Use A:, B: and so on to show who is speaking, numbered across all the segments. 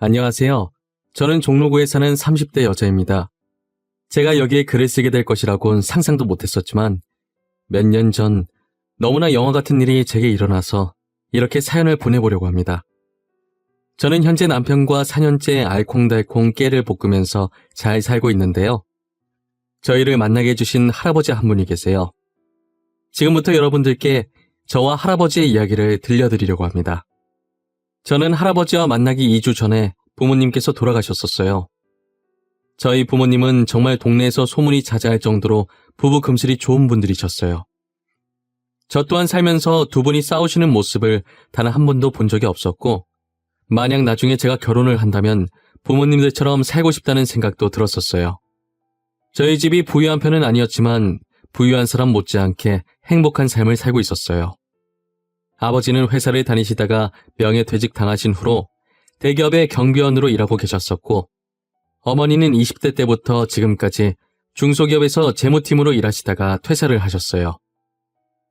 A: 안녕하세요. 저는 종로구에 사는 30대 여자입니다. 제가 여기에 글을 쓰게 될 것이라곤 상상도 못했었지만 몇 년 전 너무나 영화 같은 일이 제게 일어나서 이렇게 사연을 보내보려고 합니다. 저는 현재 남편과 4년째 알콩달콩 깨를 볶으면서 잘 살고 있는데요. 저희를 만나게 해주신 할아버지 한 분이 계세요. 지금부터 여러분들께 저와 할아버지의 이야기를 들려드리려고 합니다. 저는 할아버지와 만나기 2주 전에 부모님께서 돌아가셨었어요. 저희 부모님은 정말 동네에서 소문이 자자할 정도로 부부 금슬이 좋은 분들이셨어요. 저 또한 살면서 두 분이 싸우시는 모습을 단 한 번도 본 적이 없었고, 만약 나중에 제가 결혼을 한다면 부모님들처럼 살고 싶다는 생각도 들었었어요. 저희 집이 부유한 편은 아니었지만 부유한 사람 못지않게 행복한 삶을 살고 있었어요. 아버지는 회사를 다니시다가 명예퇴직 당하신 후로 대기업의 경비원으로 일하고 계셨었고, 어머니는 20대 때부터 지금까지 중소기업에서 재무팀으로 일하시다가 퇴사를 하셨어요.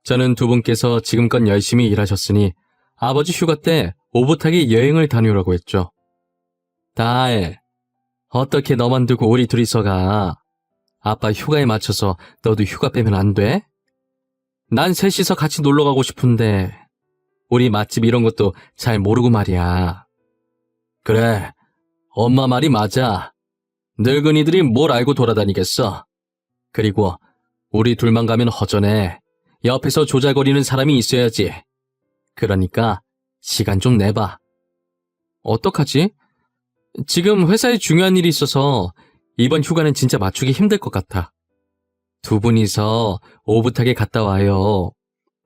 A: 저는 두 분께서 지금껏 열심히 일하셨으니 아버지 휴가 때 오붓하게 여행을 다녀오라고 했죠. 딸, 어떻게 너만 두고 우리 둘이서 가? 아빠 휴가에 맞춰서 너도 휴가 빼면 안 돼? 난 셋이서 같이 놀러 가고 싶은데 우리 맛집 이런 것도 잘 모르고 말이야. 그래, 엄마 말이 맞아. 늙은이들이 뭘 알고 돌아다니겠어. 그리고 우리 둘만 가면 허전해. 옆에서 조잘거리는 사람이 있어야지. 그러니까 시간 좀 내봐. 어떡하지? 지금 회사에 중요한 일이 있어서 이번 휴가는 진짜 맞추기 힘들 것 같아. 두 분이서 오붓하게 갔다 와요.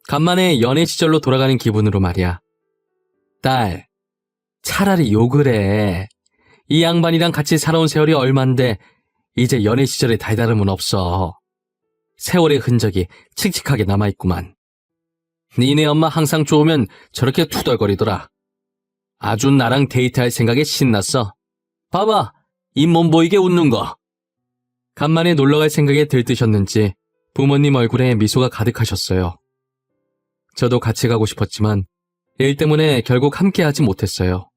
A: 간만에 연애 시절로 돌아가는 기분으로 말이야. 딸, 차라리 욕을 해. 이 양반이랑 같이 살아온 세월이 얼만데 이제 연애 시절에 달다름은 없어. 세월의 흔적이 칙칙하게 남아있구만. 니네 엄마 항상 좋으면 저렇게 투덜거리더라. 아주 나랑 데이트할 생각에 신났어. 봐봐, 잇몸 보이게 웃는 거. 간만에 놀러갈 생각에 들뜨셨는지 부모님 얼굴에 미소가 가득하셨어요. 저도 같이 가고 싶었지만 일 때문에 결국 함께하지 못했어요.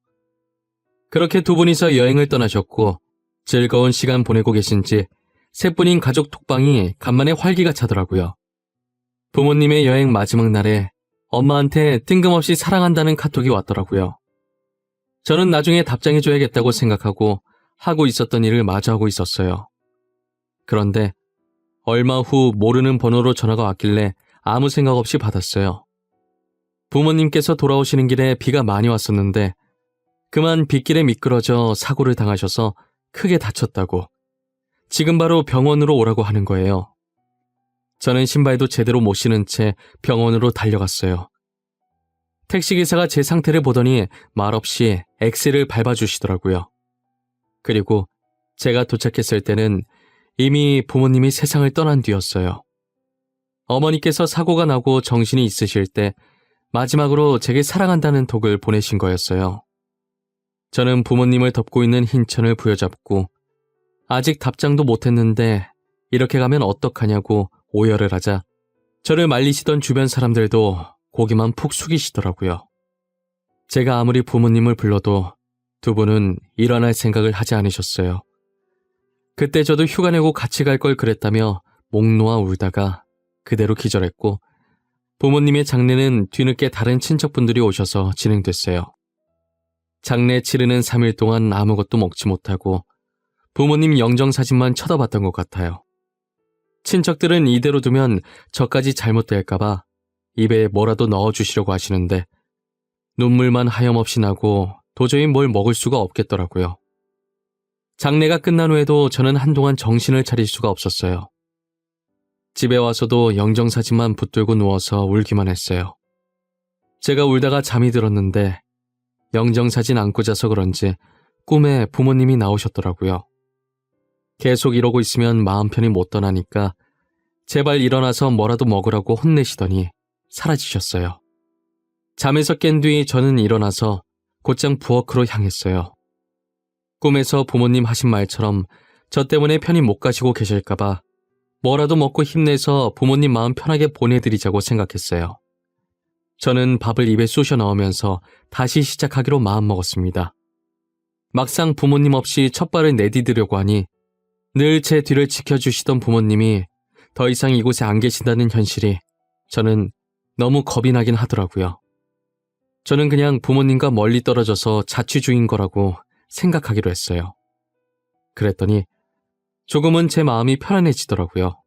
A: 그렇게 두 분이서 여행을 떠나셨고 즐거운 시간 보내고 계신 지 셋뿐인 가족 톡방이 간만에 활기가 차더라고요. 부모님의 여행 마지막 날에 엄마한테 뜬금없이 사랑한다는 카톡이 왔더라고요. 저는 나중에 답장해줘야겠다고 생각하고 하고 있었던 일을 마주하고 있었어요. 그런데 얼마 후 모르는 번호로 전화가 왔길래 아무 생각 없이 받았어요. 부모님께서 돌아오시는 길에 비가 많이 왔었는데 그만 빗길에 미끄러져 사고를 당하셔서 크게 다쳤다고 지금 바로 병원으로 오라고 하는 거예요. 저는 신발도 제대로 못 신은 채 병원으로 달려갔어요. 택시기사가 제 상태를 보더니 말없이 엑셀을 밟아주시더라고요. 그리고 제가 도착했을 때는 이미 부모님이 세상을 떠난 뒤였어요. 어머니께서 사고가 나고 정신이 있으실 때 마지막으로 제게 사랑한다는 톡을 보내신 거였어요. 저는 부모님을 덮고 있는 흰 천을 부여잡고 아직 답장도 못했는데 이렇게 가면 어떡하냐고 오열을 하자 저를 말리시던 주변 사람들도 고개만 푹 숙이시더라고요. 제가 아무리 부모님을 불러도 두 분은 일어날 생각을 하지 않으셨어요. 그때 저도 휴가 내고 같이 갈 걸 그랬다며 목 놓아 울다가 그대로 기절했고 부모님의 장례는 뒤늦게 다른 친척분들이 오셔서 진행됐어요. 장례 치르는 3일 동안 아무것도 먹지 못하고 부모님 영정사진만 쳐다봤던 것 같아요. 친척들은 이대로 두면 저까지 잘못될까봐 입에 뭐라도 넣어주시려고 하시는데 눈물만 하염없이 나고 도저히 뭘 먹을 수가 없겠더라고요. 장례가 끝난 후에도 저는 한동안 정신을 차릴 수가 없었어요. 집에 와서도 영정사진만 붙들고 누워서 울기만 했어요. 제가 울다가 잠이 들었는데 영정사진 안고 자서 그런지 꿈에 부모님이 나오셨더라고요. 계속 이러고 있으면 마음 편히 못 떠나니까 제발 일어나서 뭐라도 먹으라고 혼내시더니 사라지셨어요. 잠에서 깬 뒤 저는 일어나서 곧장 부엌으로 향했어요. 꿈에서 부모님 하신 말처럼 저 때문에 편히 못 가시고 계실까봐 뭐라도 먹고 힘내서 부모님 마음 편하게 보내드리자고 생각했어요. 저는 밥을 입에 쑤셔 넣으면서 다시 시작하기로 마음먹었습니다. 막상 부모님 없이 첫 발을 내디디려고 하니 늘 제 뒤를 지켜주시던 부모님이 더 이상 이곳에 안 계신다는 현실이 저는 너무 겁이 나긴 하더라고요. 저는 그냥 부모님과 멀리 떨어져서 자취 중인 거라고 생각하기로 했어요. 그랬더니 조금은 제 마음이 편안해지더라고요.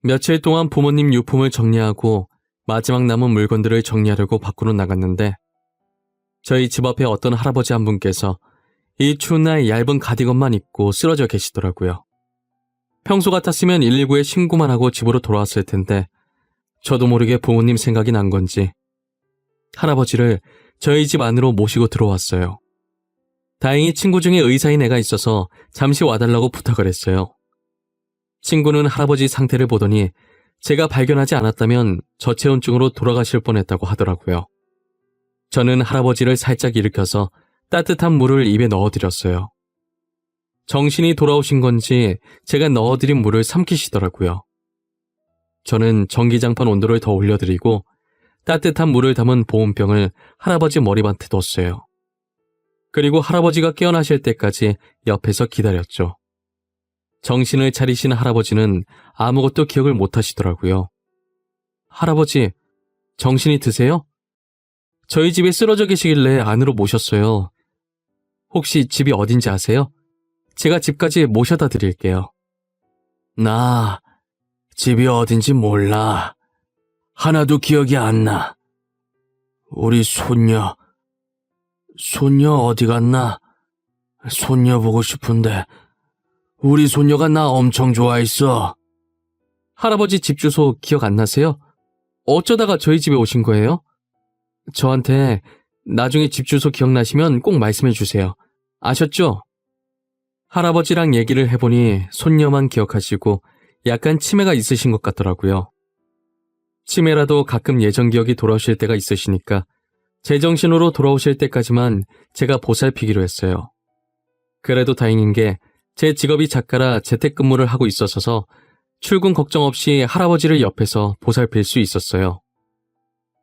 A: 며칠 동안 부모님 유품을 정리하고 마지막 남은 물건들을 정리하려고 밖으로 나갔는데 저희 집 앞에 어떤 할아버지 한 분께서 이 추운 날 얇은 가디건만 입고 쓰러져 계시더라고요. 평소 같았으면 119에 신고만 하고 집으로 돌아왔을 텐데 저도 모르게 부모님 생각이 난 건지 할아버지를 저희 집 안으로 모시고 들어왔어요. 다행히 친구 중에 의사인 애가 있어서 잠시 와달라고 부탁을 했어요. 친구는 할아버지 상태를 보더니 제가 발견하지 않았다면 저체온증으로 돌아가실 뻔했다고 하더라고요. 저는 할아버지를 살짝 일으켜서 따뜻한 물을 입에 넣어드렸어요. 정신이 돌아오신 건지 제가 넣어드린 물을 삼키시더라고요. 저는 전기장판 온도를 더 올려드리고 따뜻한 물을 담은 보온병을 할아버지 머리맡에 뒀어요. 그리고 할아버지가 깨어나실 때까지 옆에서 기다렸죠. 정신을 차리신 할아버지는 아무것도 기억을 못 하시더라고요. 할아버지, 정신이 드세요? 저희 집에 쓰러져 계시길래 안으로 모셨어요. 혹시 집이 어딘지 아세요? 제가 집까지 모셔다 드릴게요. 나 집이 어딘지 몰라. 하나도 기억이 안 나. 우리 손녀 어디 갔나? 손녀 보고 싶은데 우리 손녀가 나 엄청 좋아했어. 할아버지 집 주소 기억 안 나세요? 어쩌다가 저희 집에 오신 거예요? 저한테 나중에 집 주소 기억나시면 꼭 말씀해 주세요. 아셨죠? 할아버지랑 얘기를 해보니 손녀만 기억하시고 약간 치매가 있으신 것 같더라고요. 치매라도 가끔 예전 기억이 돌아오실 때가 있으시니까 제정신으로 돌아오실 때까지만 제가 보살피기로 했어요. 그래도 다행인 게 제 직업이 작가라 재택근무를 하고 있어서 출근 걱정 없이 할아버지를 옆에서 보살필 수 있었어요.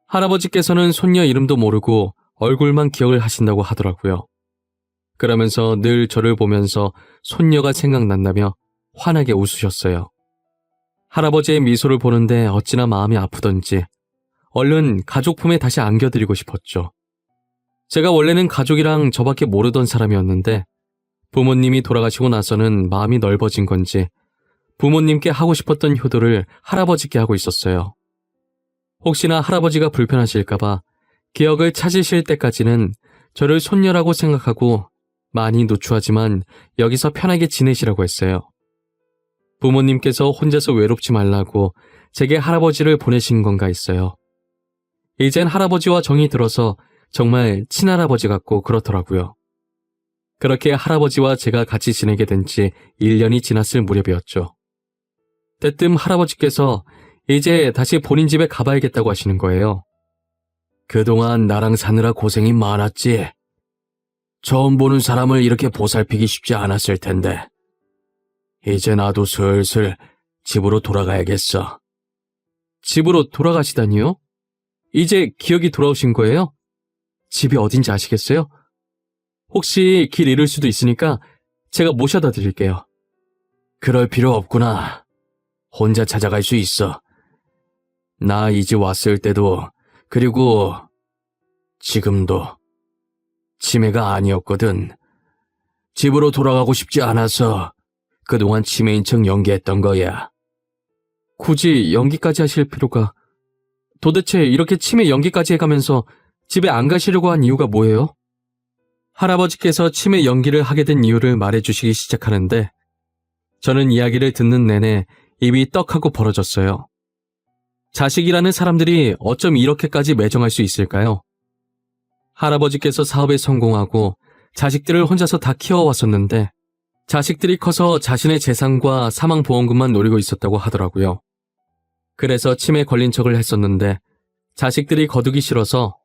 A: 할아버지께서는 손녀 이름도 모르고 얼굴만 기억을 하신다고 하더라고요. 그러면서 늘 저를 보면서 손녀가 생각난다며 환하게 웃으셨어요. 할아버지의 미소를 보는데 어찌나 마음이 아프던지 얼른 가족 품에 다시 안겨드리고 싶었죠. 제가 원래는 가족이랑 저밖에 모르던 사람이었는데 부모님이 돌아가시고 나서는 마음이 넓어진 건지 부모님께 하고 싶었던 효도를 할아버지께 하고 있었어요. 혹시나 할아버지가 불편하실까봐 기억을 찾으실 때까지는 저를 손녀라고 생각하고 많이 누추하지만 여기서 편하게 지내시라고 했어요. 부모님께서 혼자서 외롭지 말라고 제게 할아버지를 보내신 건가 했어요. 이젠 할아버지와 정이 들어서 정말 친할아버지 같고 그렇더라고요. 그렇게 할아버지와 제가 같이 지내게 된 지 1년이 지났을 무렵이었죠. 때뜸 할아버지께서 이제 다시 본인 집에 가봐야겠다고 하시는 거예요. 그동안 나랑 사느라 고생이 많았지. 처음 보는 사람을 이렇게 보살피기 쉽지 않았을 텐데. 이제 나도 슬슬 집으로 돌아가야겠어. 집으로 돌아가시다니요? 이제 기억이 돌아오신 거예요? 집이 어딘지 아시겠어요? 혹시 길 잃을 수도 있으니까 제가 모셔다 드릴게요. 그럴 필요 없구나. 혼자 찾아갈 수 있어. 나 이 집 왔을 때도 그리고 지금도 치매가 아니었거든. 집으로 돌아가고 싶지 않아서 그동안 치매인 척 연기했던 거야. 굳이 연기까지 하실 필요가... 도대체 이렇게 치매 연기까지 해가면서 집에 안 가시려고 한 이유가 뭐예요? 할아버지께서 치매 연기를 하게 된 이유를 말해주시기 시작하는데 저는 이야기를 듣는 내내 입이 떡하고 벌어졌어요. 자식이라는 사람들이 어쩜 이렇게까지 매정할 수 있을까요? 할아버지께서 사업에 성공하고 자식들을 혼자서 다 키워왔었는데 자식들이 커서 자신의 재산과 사망보험금만 노리고 있었다고 하더라고요. 그래서 치매 걸린 척을 했었는데 자식들이 거두기 싫어서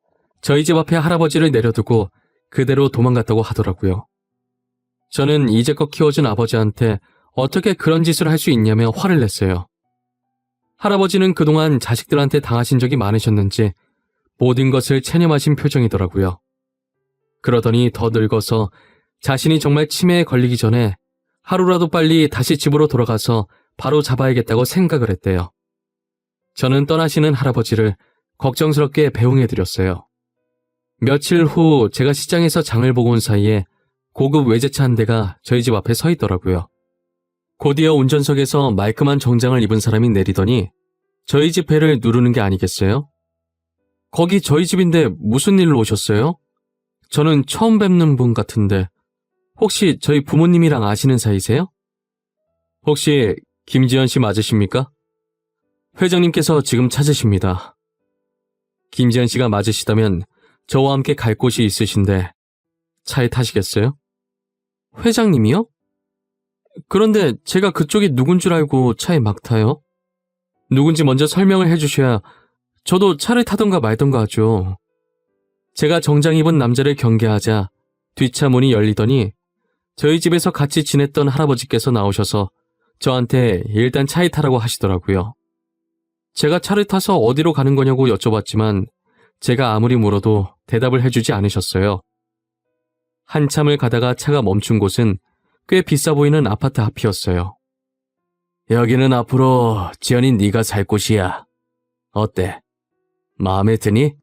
A: 저희 집 앞에 할아버지를 내려두고 그대로 도망갔다고 하더라고요. 저는 이제껏 키워준 아버지한테 어떻게 그런 짓을 할 수 있냐며 화를 냈어요. 할아버지는 그동안 자식들한테 당하신 적이 많으셨는지 모든 것을 체념하신 표정이더라고요. 그러더니 더 늙어서 자신이 정말 치매에 걸리기 전에 하루라도 빨리 다시 집으로 돌아가서 바로 잡아야겠다고 생각을 했대요. 저는 떠나시는 할아버지를 걱정스럽게 배웅해드렸어요. 며칠 후 제가 시장에서 장을 보고 온 사이에 고급 외제차 한 대가 저희 집 앞에 서 있더라고요. 곧이어 운전석에서 말끔한 정장을 입은 사람이 내리더니 저희 집 배를 누르는 게 아니겠어요? 거기 저희 집인데 무슨 일로 오셨어요? 저는 처음 뵙는 분 같은데 혹시 저희 부모님이랑 아시는 사이세요? 혹시 김지연 씨 맞으십니까? 회장님께서 지금 찾으십니다. 김지연 씨가 맞으시다면 저와 함께 갈 곳이 있으신데 차에 타시겠어요? 회장님이요? 그런데 제가 그쪽이 누군 줄 알고 차에 막 타요? 누군지 먼저 설명을 해주셔야 저도 차를 타던가 말던가 하죠. 제가 정장 입은 남자를 경계하자 뒷차 문이 열리더니 저희 집에서 같이 지냈던 할아버지께서 나오셔서 저한테 일단 차에 타라고 하시더라고요. 제가 차를 타서 어디로 가는 거냐고 여쭤봤지만 제가 아무리 물어도 대답을 해주지 않으셨어요. 한참을 가다가 차가 멈춘 곳은 꽤 비싸 보이는 아파트 앞이었어요. 여기는 앞으로 지연이 네가 살 곳이야. 어때? 마음에 드니?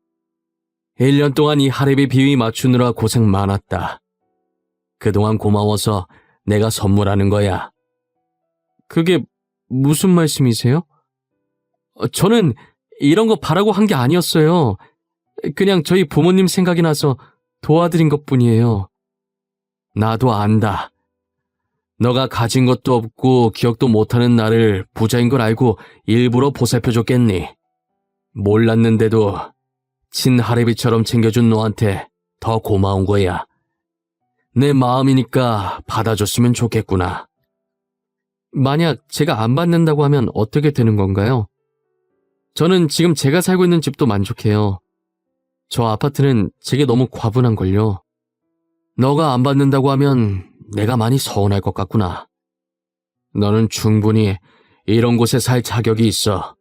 A: 1년 동안 이 할애비 비위 맞추느라 고생 많았다. 그동안 고마워서 내가 선물하는 거야. 그게 무슨 말씀이세요? 저는 이런 거 바라고 한 게 아니었어요. 그냥 저희 부모님 생각이 나서 도와드린 것뿐이에요. 나도 안다. 너가 가진 것도 없고 기억도 못하는 나를 부자인 걸 알고 일부러 보살펴줬겠니? 몰랐는데도 친할애비처럼 챙겨준 너한테 더 고마운 거야. 내 마음이니까 받아줬으면 좋겠구나. 만약 제가 안 받는다고 하면 어떻게 되는 건가요? 저는 지금 제가 살고 있는 집도 만족해요. 저 아파트는 제게 너무 과분한걸요. 너가 안 받는다고 하면 내가 많이 서운할 것 같구나. 너는 충분히 이런 곳에 살 자격이 있어.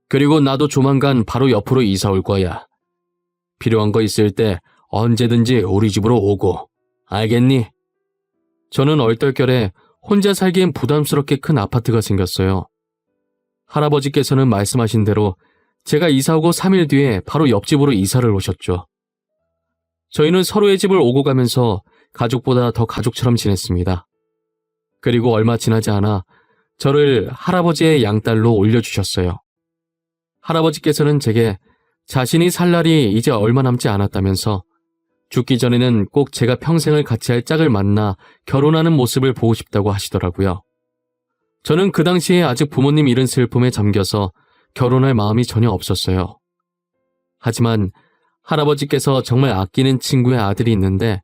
A: 그리고 나도 조만간 바로 옆으로 이사 올 거야. 필요한 거 있을 때 언제든지 우리 집으로 오고. 알겠니? 저는 얼떨결에 혼자 살기엔 부담스럽게 큰 아파트가 생겼어요. 할아버지께서는 말씀하신 대로 제가 이사 오고 3일 뒤에 바로 옆집으로 이사를 오셨죠. 저희는 서로의 집을 오고 가면서 가족보다 더 가족처럼 지냈습니다. 그리고 얼마 지나지 않아 저를 할아버지의 양딸로 올려주셨어요. 할아버지께서는 제게 자신이 살 날이 이제 얼마 남지 않았다면서 죽기 전에는 꼭 제가 평생을 같이 할 짝을 만나 결혼하는 모습을 보고 싶다고 하시더라고요. 저는 그 당시에 아직 부모님 잃은 슬픔에 잠겨서 결혼할 마음이 전혀 없었어요. 하지만 할아버지께서 정말 아끼는 친구의 아들이 있는데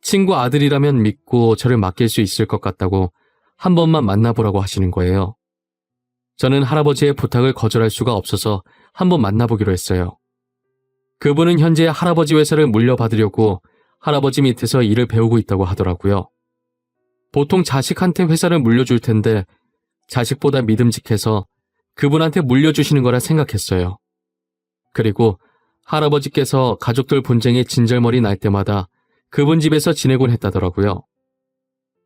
A: 친구 아들이라면 믿고 저를 맡길 수 있을 것 같다고 한 번만 만나보라고 하시는 거예요. 저는 할아버지의 부탁을 거절할 수가 없어서 한번 만나보기로 했어요. 그분은 현재 할아버지 회사를 물려받으려고 할아버지 밑에서 일을 배우고 있다고 하더라고요. 보통 자식한테 회사를 물려줄 텐데 자식보다 믿음직해서 그분한테 물려주시는 거라 생각했어요. 그리고 할아버지께서 가족들 분쟁에 진절머리 날 때마다 그분 집에서 지내곤 했다더라고요.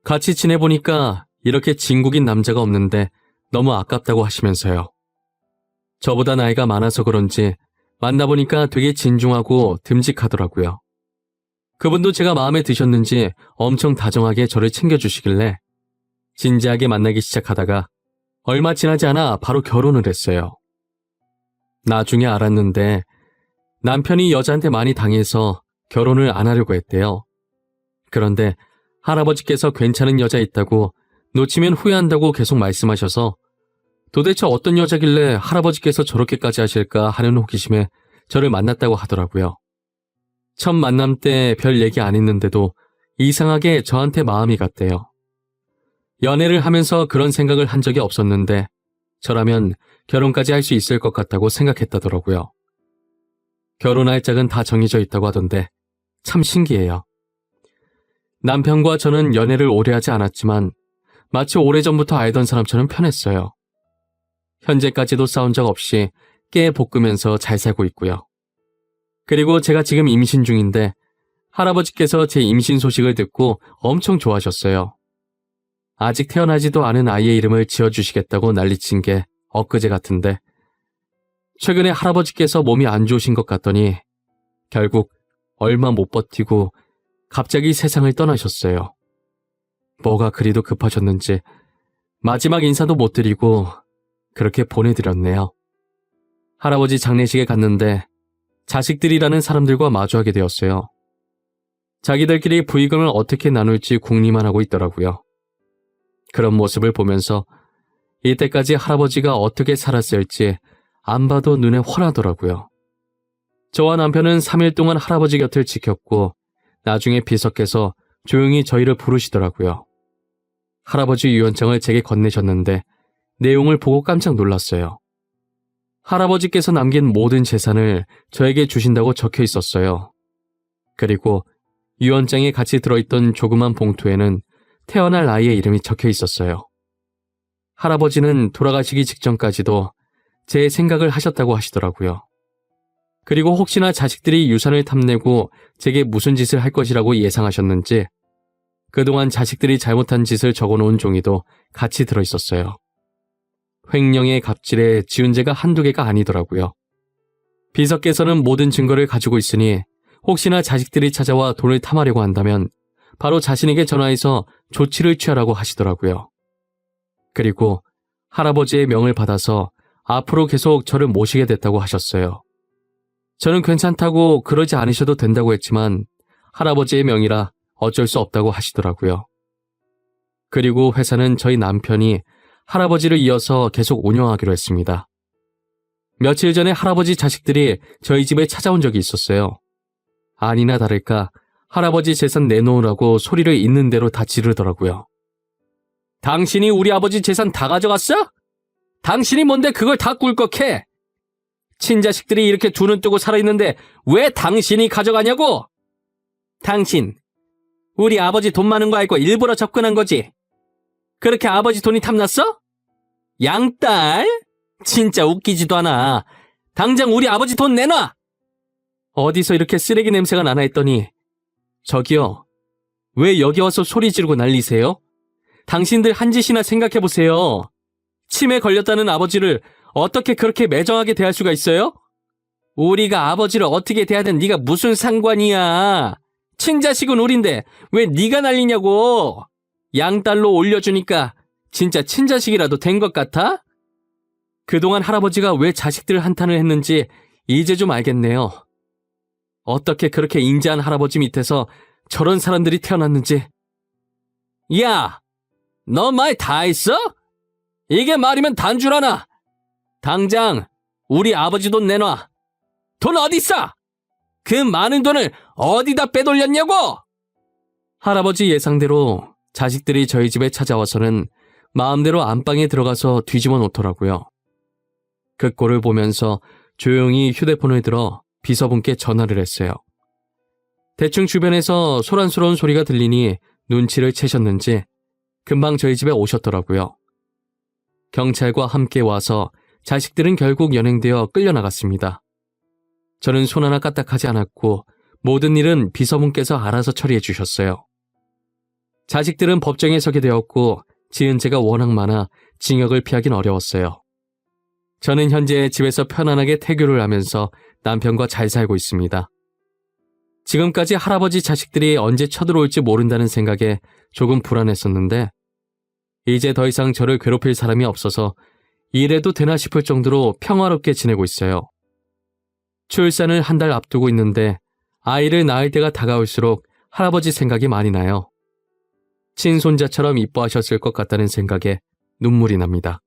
A: 같이 지내보니까 이렇게 진국인 남자가 없는데 너무 아깝다고 하시면서요. 저보다 나이가 많아서 그런지 만나보니까 되게 진중하고 듬직하더라고요. 그분도 제가 마음에 드셨는지 엄청 다정하게 저를 챙겨주시길래 진지하게 만나기 시작하다가 얼마 지나지 않아 바로 결혼을 했어요. 나중에 알았는데 남편이 여자한테 많이 당해서 결혼을 안 하려고 했대요. 그런데 할아버지께서 괜찮은 여자 있다고 놓치면 후회한다고 계속 말씀하셔서 도대체 어떤 여자길래 할아버지께서 저렇게까지 하실까 하는 호기심에 저를 만났다고 하더라고요. 첫 만남 때 별 얘기 안 했는데도 이상하게 저한테 마음이 갔대요. 연애를 하면서 그런 생각을 한 적이 없었는데 저라면 결혼까지 할 수 있을 것 같다고 생각했다더라고요. 결혼할 짝은 다 정해져 있다고 하던데 참 신기해요. 남편과 저는 연애를 오래 하지 않았지만 마치 오래전부터 알던 사람처럼 편했어요. 현재까지도 싸운 적 없이 깨 볶으면서 잘 살고 있고요. 그리고 제가 지금 임신 중인데 할아버지께서 제 임신 소식을 듣고 엄청 좋아하셨어요. 아직 태어나지도 않은 아이의 이름을 지어주시겠다고 난리친 게 엊그제 같은데 최근에 할아버지께서 몸이 안 좋으신 것 같더니 결국 얼마 못 버티고 갑자기 세상을 떠나셨어요. 뭐가 그리도 급하셨는지 마지막 인사도 못 드리고 그렇게 보내드렸네요. 할아버지 장례식에 갔는데 자식들이라는 사람들과 마주하게 되었어요. 자기들끼리 부의금을 어떻게 나눌지 궁리만 하고 있더라고요. 그런 모습을 보면서 이때까지 할아버지가 어떻게 살았을지 안 봐도 눈에 훤하더라고요. 저와 남편은 3일 동안 할아버지 곁을 지켰고 나중에 비서께서 조용히 저희를 부르시더라고요. 할아버지 유언장을 제게 건네셨는데 내용을 보고 깜짝 놀랐어요. 할아버지께서 남긴 모든 재산을 저에게 주신다고 적혀 있었어요. 그리고 유언장에 같이 들어있던 조그만 봉투에는 태어날 아이의 이름이 적혀 있었어요. 할아버지는 돌아가시기 직전까지도 제 생각을 하셨다고 하시더라고요. 그리고 혹시나 자식들이 유산을 탐내고 제게 무슨 짓을 할 것이라고 예상하셨는지 그동안 자식들이 잘못한 짓을 적어놓은 종이도 같이 들어있었어요. 횡령의 갑질에 지은 죄가 한두 개가 아니더라고요. 비서께서는 모든 증거를 가지고 있으니 혹시나 자식들이 찾아와 돈을 탐하려고 한다면 바로 자신에게 전화해서 조치를 취하라고 하시더라고요. 그리고 할아버지의 명을 받아서 앞으로 계속 저를 모시게 됐다고 하셨어요. 저는 괜찮다고 그러지 않으셔도 된다고 했지만 할아버지의 명이라 어쩔 수 없다고 하시더라고요. 그리고 회사는 저희 남편이 할아버지를 이어서 계속 운영하기로 했습니다. 며칠 전에 할아버지 자식들이 저희 집에 찾아온 적이 있었어요. 아니나 다를까 할아버지 재산 내놓으라고 소리를 있는 대로 다 지르더라고요. 당신이 우리 아버지 재산 다 가져갔어? 당신이 뭔데 그걸 다 꿀꺽해? 친자식들이 이렇게 두 눈 뜨고 살아있는데 왜 당신이 가져가냐고? 당신, 우리 아버지 돈 많은 거 알고 일부러 접근한 거지? 그렇게 아버지 돈이 탐났어? 양딸? 진짜 웃기지도 않아. 당장 우리 아버지 돈 내놔! 어디서 이렇게 쓰레기 냄새가 나나 했더니 저기요, 왜 여기 와서 소리 지르고 난리세요? 당신들 한 짓이나 생각해보세요. 치매 걸렸다는 아버지를 어떻게 그렇게 매정하게 대할 수가 있어요? 우리가 아버지를 어떻게 대하든 네가 무슨 상관이야. 친자식은 우린데 왜 네가 난리냐고. 양딸로 올려주니까 진짜 친자식이라도 된 것 같아? 그동안 할아버지가 왜 자식들 한탄을 했는지 이제 좀 알겠네요. 어떻게 그렇게 인자한 할아버지 밑에서 저런 사람들이 태어났는지. 야, 너 말 다 했어? 이게 말이면 단줄 하나. 당장 우리 아버지 돈 내놔. 돈 어딨어? 그 많은 돈을 어디다 빼돌렸냐고? 할아버지 예상대로 자식들이 저희 집에 찾아와서는 마음대로 안방에 들어가서 뒤집어 놓더라고요. 그 꼴을 보면서 조용히 휴대폰을 들어 비서분께 전화를 했어요. 대충 주변에서 소란스러운 소리가 들리니 눈치를 채셨는지 금방 저희 집에 오셨더라고요. 경찰과 함께 와서 자식들은 결국 연행되어 끌려나갔습니다. 저는 손 하나 까딱하지 않았고 모든 일은 비서분께서 알아서 처리해 주셨어요. 자식들은 법정에 서게 되었고 지은 죄가 워낙 많아 징역을 피하긴 어려웠어요. 저는 현재 집에서 편안하게 태교를 하면서 남편과 잘 살고 있습니다. 지금까지 할아버지 자식들이 언제 쳐들어올지 모른다는 생각에 조금 불안했었는데 이제 더 이상 저를 괴롭힐 사람이 없어서 이래도 되나 싶을 정도로 평화롭게 지내고 있어요. 출산을 한 달 앞두고 있는데 아이를 낳을 때가 다가올수록 할아버지 생각이 많이 나요. 친손자처럼 이뻐하셨을 것 같다는 생각에 눈물이 납니다.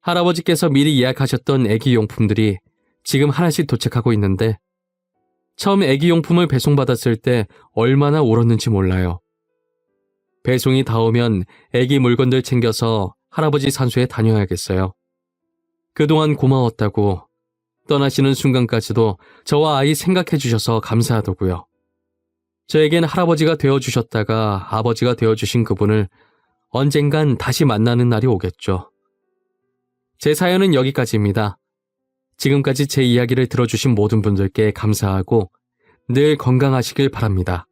A: 할아버지께서 미리 예약하셨던 애기용품들이 지금 하나씩 도착하고 있는데 처음 애기용품을 배송받았을 때 얼마나 울었는지 몰라요. 배송이 다 오면 애기 물건들 챙겨서 할아버지 산소에 다녀야겠어요. 그동안 고마웠다고 떠나시는 순간까지도 저와 아이 생각해 주셔서 감사하더고요. 저에겐 할아버지가 되어주셨다가 아버지가 되어주신 그분을 언젠간 다시 만나는 날이 오겠죠. 제 사연은 여기까지입니다. 지금까지 제 이야기를 들어주신 모든 분들께 감사하고 늘 건강하시길 바랍니다.